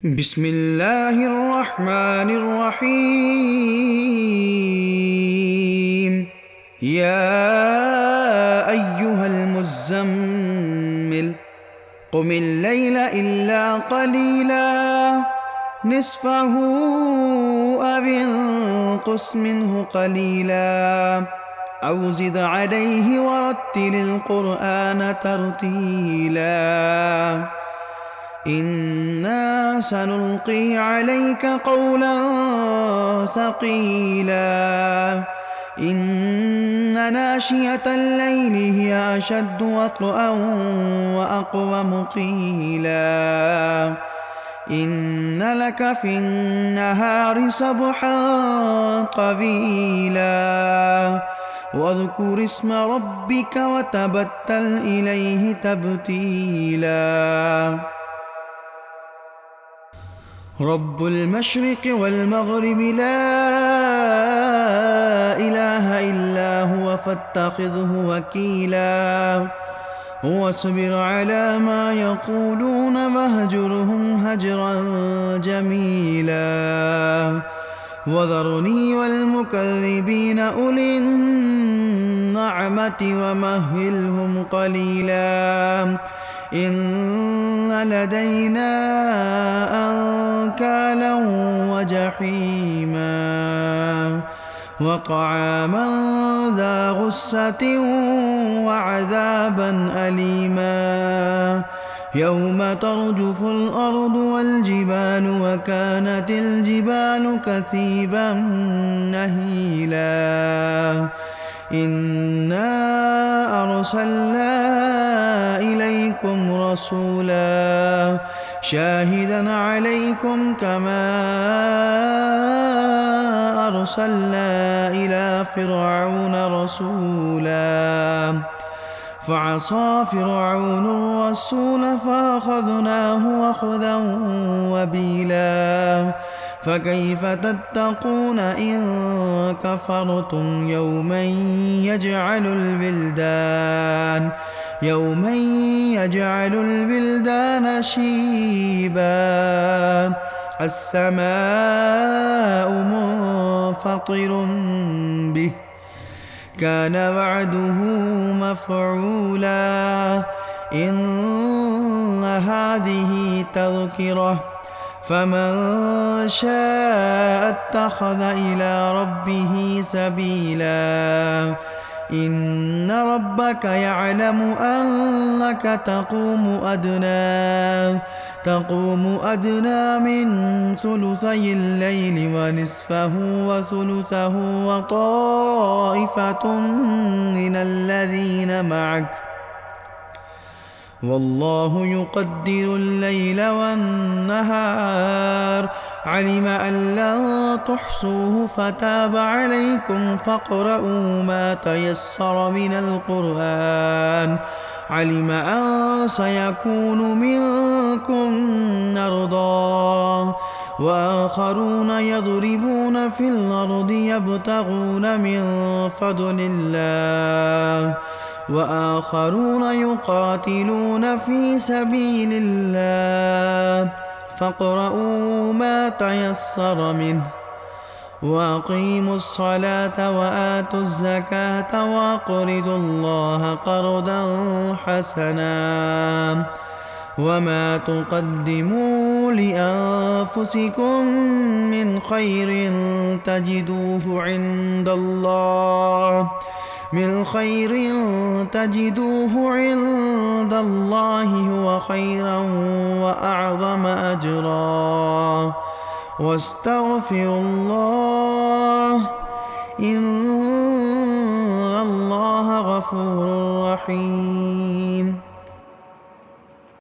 بسم الله الرحمن الرحيم. يا أيها المزمل قم الليل إلا قليلا نصفه أو انقص منه قليلا أو زد عليه ورتل القرآن ترتيلا إنا سنلقي عليك قولا ثقيلا إن ناشئة الليل هي أشد وطئا وأقوم قيلا إن لك في النهار سبحا طويلا واذكر اسم ربك وتبتل إليه تبتيلا. رب المشرق والمغرب لا إله إلا هو فاتخذه وكيلا واصبر على ما يقولون واهجرهم هجرا جميلا وذرني والمكذبين أولي النعمة ومهلهم قليلا إن لدينا أنكالا وجحيما وطعاما ذا غصة وعذابا أليما يوم ترجف الأرض والجبال وكانت الجبال كثيبا نهيلا إنا أرسلنا إليكم رسولا شاهدا عليكم كما أرسلنا إلى فرعون رسولا فعصى فرعون الرسول فأخذناه أخذا وبيلا فكيف تتقون إن كفرتم يوما يجعل البلدان شيبا السماء منفطر به كان وعده مفعولا إن هذه تذكرة فمن شاء اتخذ إلى ربه سبيلا إن ربك يعلم أنك تقوم أدنى من ثلثي الليل ونصفه وثلثه وطائفة من الذين معك والله يقدر الليل والنهار علم أن لن تحصوه فتاب عليكم فاقرؤوا ما تيسر من القرآن علم أن سيكون منكم مرضى وآخرون يضربون في الأرض يبتغون من فضل الله وآخرون يقاتلون في سبيل الله فاقرؤوا ما تيسر منه وأقيموا الصلاة وآتوا الزكاة وأقرضوا الله قرضا حسنا وما تقدموا لأنفسكم من خير تجدوه عند الله هو خيرا وأعظم أجرا واستغفروا الله إن الله غفور رحيم.